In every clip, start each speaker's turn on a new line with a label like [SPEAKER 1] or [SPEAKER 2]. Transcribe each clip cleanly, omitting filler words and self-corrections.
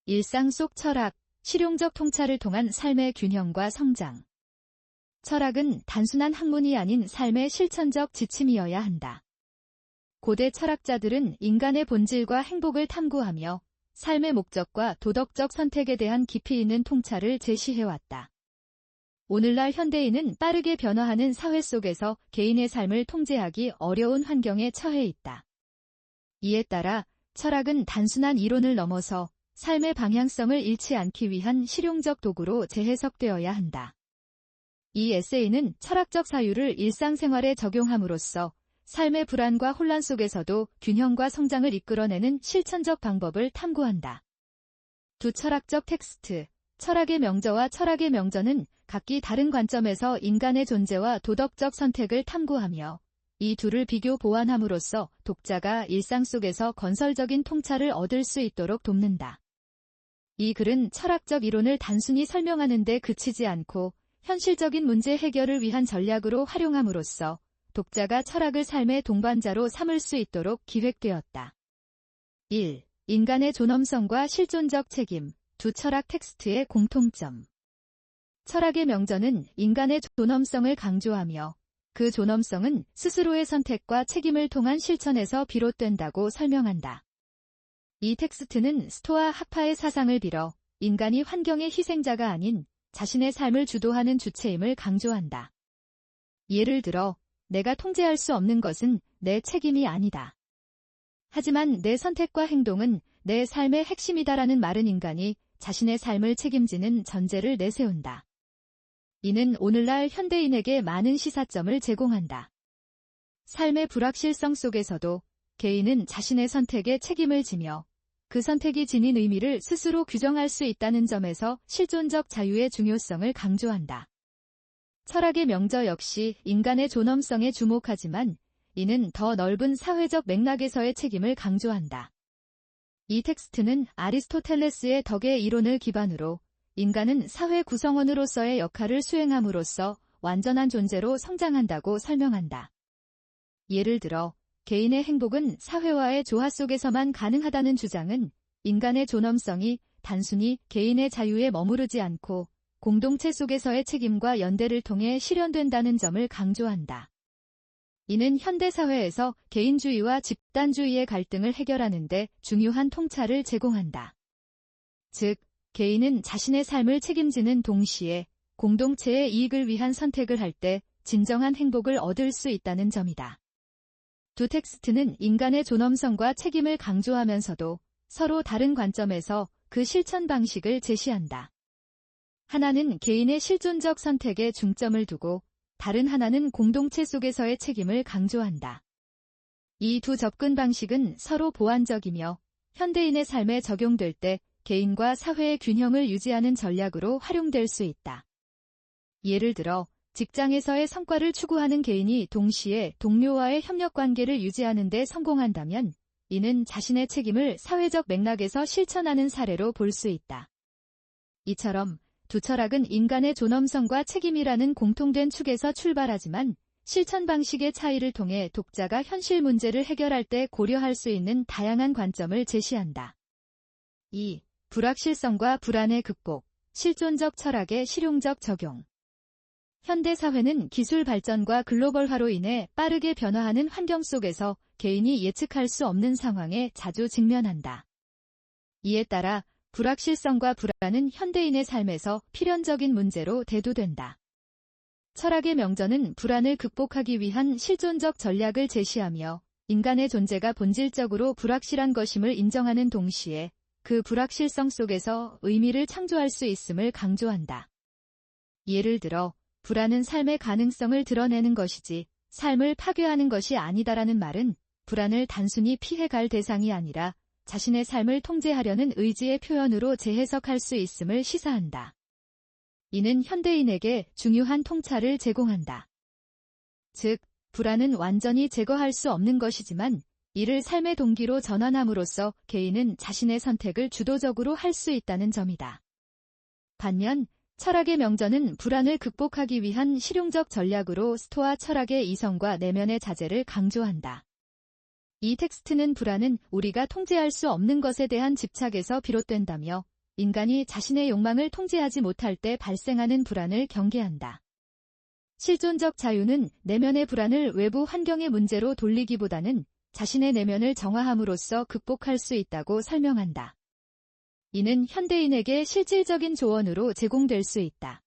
[SPEAKER 1] 일상 속 철학, 실용적 통찰을 통한 삶의 균형과 성장. 철학은 단순한 학문이 아닌 삶의 실천적 지침이어야 한다. 고대 철학자들은 인간의 본질과 행복을 탐구하며 삶의 목적과 도덕적 선택에 대한 깊이 있는 통찰을 제시해왔다. 오늘날 현대인은 빠르게 변화하는 사회 속에서 개인의 삶을 통제하기 어려운 환경에 처해 있다. 이에 따라 철학은 단순한 이론을 넘어서 삶의 방향성을 잃지 않기 위한 실용적 도구로 재해석되어야 한다. 이 에세이는 철학적 사유를 일상생활에 적용함으로써 삶의 불안과 혼란 속에서도 균형과 성장을 이끌어내는 실천적 방법을 탐구한다. 두 철학적 텍스트, 철학의 명저와 철학의 명저는 각기 다른 관점에서 인간의 존재와 도덕적 선택을 탐구하며 이 둘을 비교 보완함으로써 독자가 일상 속에서 건설적인 통찰을 얻을 수 있도록 돕는다. 이 글은 철학적 이론을 단순히 설명하는 데 그치지 않고 현실적인 문제 해결을 위한 전략으로 활용함으로써 독자가 철학을 삶의 동반자로 삼을 수 있도록 기획되었다. 1. 인간의 존엄성과 실존적 책임, 두 철학 텍스트의 공통점. 철학의 명저는 인간의 존엄성을 강조하며 그 존엄성은 스스로의 선택과 책임을 통한 실천에서 비롯된다고 설명한다. 이 텍스트는 스토아 학파의 사상을 빌어 인간이 환경의 희생자가 아닌 자신의 삶을 주도하는 주체임을 강조한다. 예를 들어, 내가 통제할 수 없는 것은 내 책임이 아니다. 하지만 내 선택과 행동은 내 삶의 핵심이다라는 말은 인간이 자신의 삶을 책임지는 전제를 내세운다. 이는 오늘날 현대인에게 많은 시사점을 제공한다. 삶의 불확실성 속에서도 개인은 자신의 선택에 책임을 지며 그 선택이 지닌 의미를 스스로 규정할 수 있다는 점에서 실존적 자유의 중요성을 강조한다. 철학의 명저 역시 인간의 존엄성에 주목하지만 이는 더 넓은 사회적 맥락에서의 책임을 강조한다. 이 텍스트는 아리스토텔레스의 덕의 이론을 기반으로 인간은 사회 구성원으로서의 역할을 수행함으로써 완전한 존재로 성장한다고 설명한다. 예를 들어, 개인의 행복은 사회와의 조화 속에서만 가능하다는 주장은 인간의 존엄성이 단순히 개인의 자유에 머무르지 않고 공동체 속에서의 책임과 연대를 통해 실현된다는 점을 강조한다. 이는 현대사회에서 개인주의와 집단주의의 갈등을 해결하는 데 중요한 통찰을 제공한다. 즉, 개인은 자신의 삶을 책임지는 동시에 공동체의 이익을 위한 선택을 할 때 진정한 행복을 얻을 수 있다는 점이다. 두 텍스트는 인간의 존엄성과 책임을 강조하면서도 서로 다른 관점에서 그 실천 방식을 제시한다. 하나는 개인의 실존적 선택에 중점을 두고 다른 하나는 공동체 속에서의 책임을 강조한다. 이 두 접근 방식은 서로 보완적이며 현대인의 삶에 적용될 때 개인과 사회의 균형을 유지하는 전략으로 활용될 수 있다. 예를 들어, 직장에서의 성과를 추구하는 개인이 동시에 동료와의 협력관계를 유지하는 데 성공한다면 이는 자신의 책임을 사회적 맥락에서 실천하는 사례로 볼 수 있다. 이처럼 두 철학은 인간의 존엄성과 책임이라는 공통된 축에서 출발하지만 실천 방식의 차이를 통해 독자가 현실 문제를 해결할 때 고려할 수 있는 다양한 관점을 제시한다. 2. 불확실성과 불안의 극복, 실존적 철학의 실용적 적용. 현대사회는 기술 발전과 글로벌화로 인해 빠르게 변화하는 환경 속에서 개인이 예측할 수 없는 상황에 자주 직면한다. 이에 따라 불확실성과 불안은 현대인의 삶에서 필연적인 문제로 대두된다. 철학의 명저는 불안을 극복하기 위한 실존적 전략을 제시하며 인간의 존재가 본질적으로 불확실한 것임을 인정하는 동시에 그 불확실성 속에서 의미를 창조할 수 있음을 강조한다. 예를 들어, 불안은 삶의 가능성을 드러내는 것이지 삶을 파괴하는 것이 아니다라는 말은 불안을 단순히 피해갈 대상이 아니라 자신의 삶을 통제하려는 의지의 표현으로 재해석할 수 있음을 시사한다. 이는 현대인에게 중요한 통찰을 제공한다. 즉, 불안은 완전히 제거할 수 없는 것이지만 이를 삶의 동기로 전환함으로써 개인은 자신의 선택을 주도적으로 할 수 있다는 점이다. 반면 철학의 명저는 불안을 극복하기 위한 실용적 전략으로 스토아 철학의 이성과 내면의 자제를 강조한다. 이 텍스트는 불안은 우리가 통제할 수 없는 것에 대한 집착에서 비롯된다며 인간이 자신의 욕망을 통제하지 못할 때 발생하는 불안을 경계한다. 실존적 자유는 내면의 불안을 외부 환경의 문제로 돌리기보다는 자신의 내면을 정화함으로써 극복할 수 있다고 설명한다. 이는 현대인에게 실질적인 조언으로 제공될 수 있다.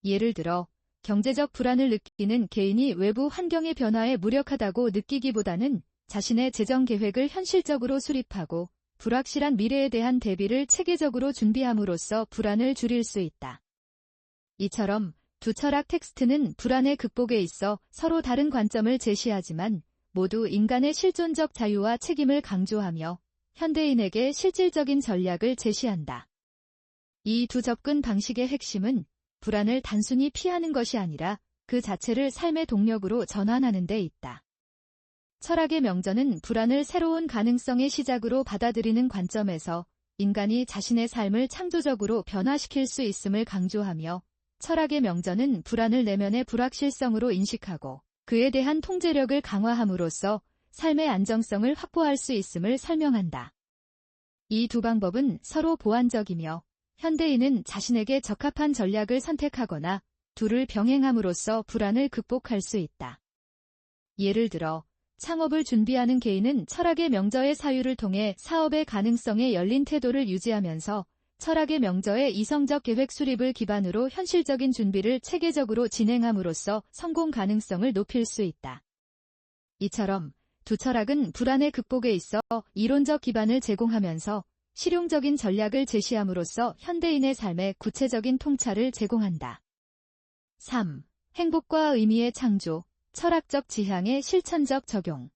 [SPEAKER 1] 예를 들어, 경제적 불안을 느끼는 개인이 외부 환경의 변화에 무력하다고 느끼기보다는 자신의 재정 계획을 현실적으로 수립하고 불확실한 미래에 대한 대비를 체계적으로 준비함으로써 불안을 줄일 수 있다. 이처럼 두 철학 텍스트는 불안의 극복에 있어 서로 다른 관점을 제시하지만 모두 인간의 실존적 자유와 책임을 강조하며 현대인에게 실질적인 전략을 제시한다. 이 두 접근 방식의 핵심은 불안을 단순히 피하는 것이 아니라 그 자체를 삶의 동력으로 전환하는 데 있다. 철학의 명저는 불안을 새로운 가능성의 시작으로 받아들이는 관점에서 인간이 자신의 삶을 창조적으로 변화시킬 수 있음을 강조하며, 철학의 명저는 불안을 내면의 불확실성으로 인식하고 그에 대한 통제력을 강화함으로써 삶의 안정성을 확보할 수 있음을 설명한다. 이 두 방법은 서로 보완적이며 현대인은 자신에게 적합한 전략을 선택하거나 둘을 병행함으로써 불안을 극복할 수 있다. 예를 들어, 창업을 준비하는 개인은 철학의 명저의 사유를 통해 사업의 가능성에 열린 태도를 유지하면서 철학의 명저의 이성적 계획 수립을 기반으로 현실적인 준비를 체계적으로 진행함으로써 성공 가능성을 높일 수 있다. 이처럼 두 철학은 불안의 극복에 있어 이론적 기반을 제공하면서 실용적인 전략을 제시함으로써 현대인의 삶에 구체적인 통찰을 제공한다. 3. 행복과 의미의 창조, 철학적 지향의 실천적 적용.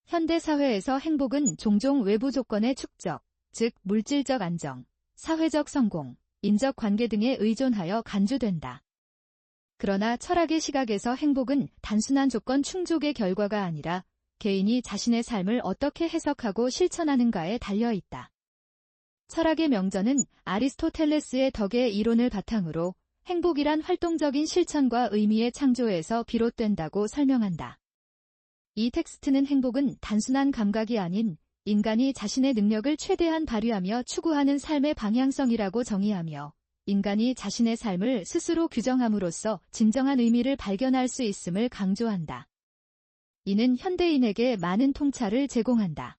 [SPEAKER 1] 현대 사회에서 행복은 종종 외부 조건의 축적, 즉 물질적 안정, 사회적 성공, 인적 관계 등에 의존하여 간주된다. 그러나 철학의 시각에서 행복은 단순한 조건 충족의 결과가 아니라 개인이 자신의 삶을 어떻게 해석하고 실천하는가에 달려 있다. 철학의 명저는 아리스토텔레스의 덕의 이론을 바탕으로 행복이란 활동적인 실천과 의미의 창조에서 비롯된다고 설명한다. 이 텍스트는 행복은 단순한 감각이 아닌 인간이 자신의 능력을 최대한 발휘하며 추구하는 삶의 방향성이라고 정의하며, 인간이 자신의 삶을 스스로 규정함으로써 진정한 의미를 발견할 수 있음을 강조한다. 이는 현대인에게 많은 통찰을 제공한다.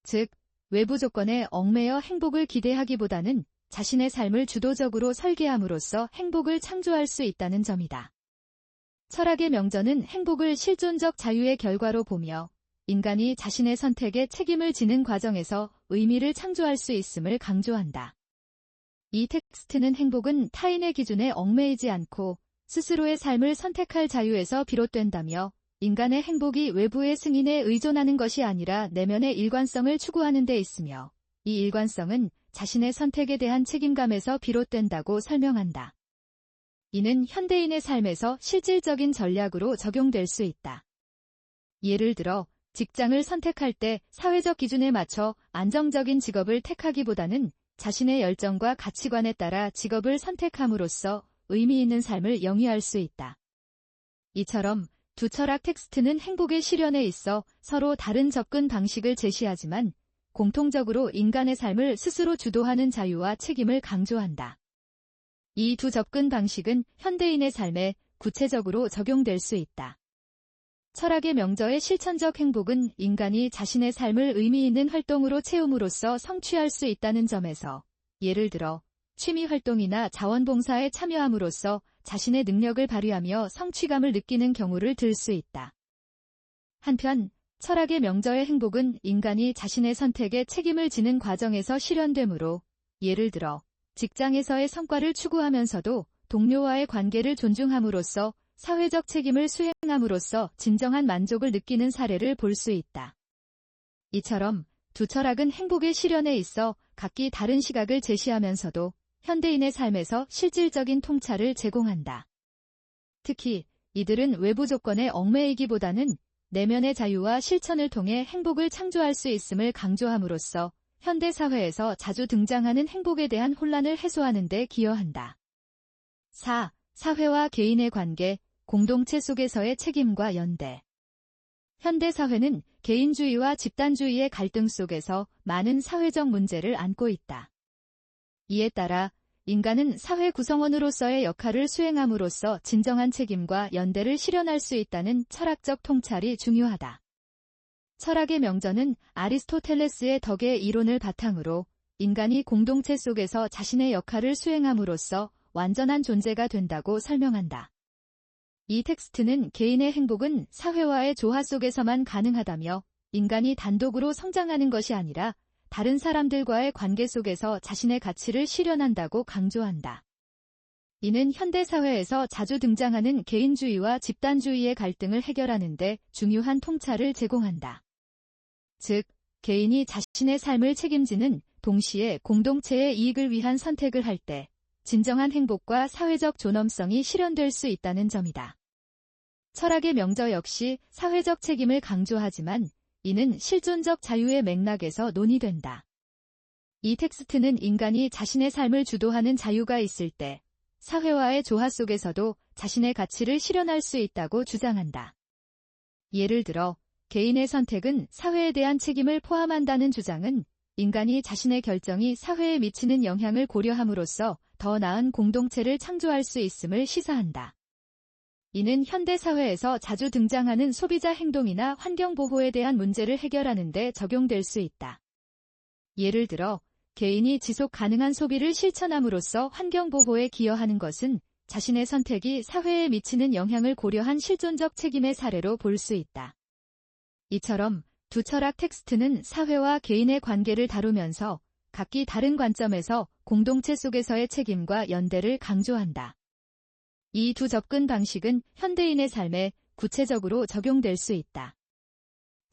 [SPEAKER 1] 즉, 외부 조건에 얽매여 행복을 기대하기보다는 자신의 삶을 주도적으로 설계함으로써 행복을 창조할 수 있다는 점이다. 철학의 명저는 행복을 실존적 자유의 결과로 보며 인간이 자신의 선택에 책임을 지는 과정에서 의미를 창조할 수 있음을 강조한다. 이 텍스트는 행복은 타인의 기준에 얽매이지 않고 스스로의 삶을 선택할 자유에서 비롯된다며, 인간의 행복이 외부의 승인에 의존하는 것이 아니라 내면의 일관성을 추구하는 데 있으며, 이 일관성은 자신의 선택에 대한 책임감에서 비롯된다고 설명한다. 이는 현대인의 삶에서 실질적인 전략으로 적용될 수 있다. 예를 들어, 직장을 선택할 때 사회적 기준에 맞춰 안정적인 직업을 택하기보다는 자신의 열정과 가치관에 따라 직업을 선택함으로써 의미 있는 삶을 영위할 수 있다. 이처럼 두 철학 텍스트는 행복의 실현에 있어 서로 다른 접근 방식을 제시하지만 공통적으로 인간의 삶을 스스로 주도하는 자유와 책임을 강조한다. 이 두 접근 방식은 현대인의 삶에 구체적으로 적용될 수 있다. 철학의 명저의 실천적 행복은 인간이 자신의 삶을 의미 있는 활동으로 채움으로써 성취할 수 있다는 점에서, 예를 들어 취미 활동이나 자원봉사에 참여함으로써 자신의 능력을 발휘하며 성취감을 느끼는 경우를 들 수 있다. 한편 철학의 명저의 행복은 인간이 자신의 선택에 책임을 지는 과정에서 실현되므로, 예를 들어 직장에서의 성과를 추구하면서도 동료와의 관계를 존중함으로써 사회적 책임을 수행함으로써 진정한 만족을 느끼는 사례를 볼 수 있다. 이처럼 두 철학은 행복의 실현에 있어 각기 다른 시각을 제시하면서도 현대인의 삶에서 실질적인 통찰을 제공한다. 특히 이들은 외부 조건에 얽매이기보다는 내면의 자유와 실천을 통해 행복을 창조할 수 있음을 강조함으로써 현대 사회에서 자주 등장하는 행복에 대한 혼란을 해소하는 데 기여한다. 4. 사회와 개인의 관계, 공동체 속에서의 책임과 연대. 현대 사회는 개인주의와 집단주의의 갈등 속에서 많은 사회적 문제를 안고 있다. 이에 따라 인간은 사회 구성원으로서의 역할을 수행함으로써 진정한 책임과 연대를 실현할 수 있다는 철학적 통찰이 중요하다. 철학의 명저는 아리스토텔레스의 덕의 이론을 바탕으로 인간이 공동체 속에서 자신의 역할을 수행함으로써 완전한 존재가 된다고 설명한다. 이 텍스트는 개인의 행복은 사회와의 조화 속에서만 가능하다며 인간이 단독으로 성장하는 것이 아니라 다른 사람들과의 관계 속에서 자신의 가치를 실현한다고 강조한다. 이는 현대사회에서 자주 등장하는 개인주의와 집단주의의 갈등을 해결하는 데 중요한 통찰을 제공한다. 즉, 개인이 자신의 삶을 책임지는 동시에 공동체의 이익을 위한 선택을 할 때 진정한 행복과 사회적 존엄성이 실현될 수 있다는 점이다. 철학의 명저 역시 사회적 책임을 강조하지만 이는 실존적 자유의 맥락에서 논의된다. 이 텍스트는 인간이 자신의 삶을 주도하는 자유가 있을 때 사회와의 조화 속에서도 자신의 가치를 실현할 수 있다고 주장한다. 예를 들어 개인의 선택은 사회에 대한 책임을 포함한다는 주장은 인간이 자신의 결정이 사회에 미치는 영향을 고려함으로써 더 나은 공동체를 창조할 수 있음을 시사한다. 이는 현대사회에서 자주 등장하는 소비자 행동이나 환경보호에 대한 문제를 해결하는 데 적용될 수 있다. 예를 들어 개인이 지속 가능한 소비를 실천함으로써 환경보호에 기여하는 것은 자신의 선택이 사회에 미치는 영향을 고려한 실존적 책임의 사례로 볼 수 있다. 이처럼 두 철학 텍스트는 사회와 개인의 관계를 다루면서 각기 다른 관점에서 공동체 속에서의 책임과 연대를 강조한다. 이 두 접근 방식은 현대인의 삶에 구체적으로 적용될 수 있다.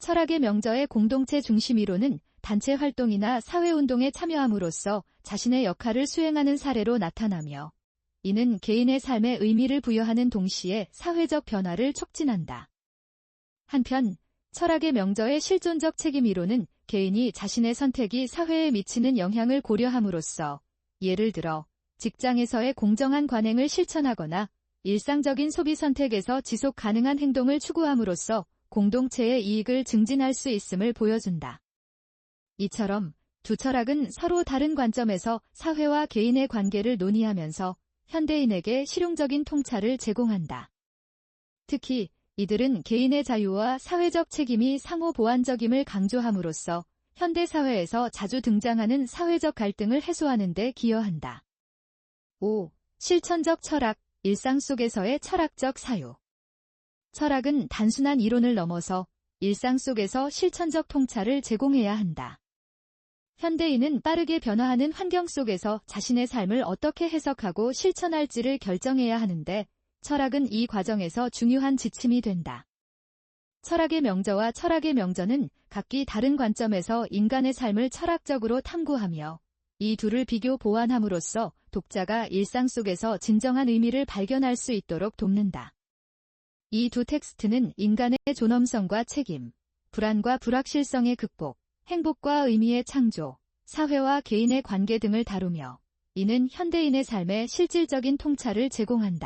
[SPEAKER 1] 철학의 명저의 공동체 중심 이론은 단체 활동이나 사회운동에 참여함으로써 자신의 역할을 수행하는 사례로 나타나며 이는 개인의 삶에 의미를 부여하는 동시에 사회적 변화를 촉진한다. 한편 철학의 명저의 실존적 책임 이론은 개인이 자신의 선택이 사회에 미치는 영향을 고려함으로써 예를 들어 직장에서의 공정한 관행을 실천하거나 일상적인 소비 선택에서 지속 가능한 행동을 추구함으로써 공동체의 이익을 증진할 수 있음을 보여준다. 이처럼 두 철학은 서로 다른 관점에서 사회와 개인의 관계를 논의하면서 현대인에게 실용적인 통찰을 제공한다. 특히 이들은 개인의 자유와 사회적 책임이 상호 보완적임을 강조함으로써 현대사회에서 자주 등장하는 사회적 갈등을 해소하는 데 기여한다. 5. 실천적 철학, 일상 속에서의 철학적 사유. 철학은 단순한 이론을 넘어서 일상 속에서 실천적 통찰을 제공해야 한다. 현대인은 빠르게 변화하는 환경 속에서 자신의 삶을 어떻게 해석하고 실천할지를 결정해야 하는데 철학은 이 과정에서 중요한 지침이 된다. 철학의 명저와 철학의 명저는 각기 다른 관점에서 인간의 삶을 철학적으로 탐구하며 이 둘을 비교 보완함으로써 독자가 일상 속에서 진정한 의미를 발견할 수 있도록 돕는다. 이 두 텍스트는 인간의 존엄성과 책임, 불안과 불확실성의 극복, 행복과 의미의 창조, 사회와 개인의 관계 등을 다루며 이는 현대인의 삶에 실질적인 통찰을 제공한다.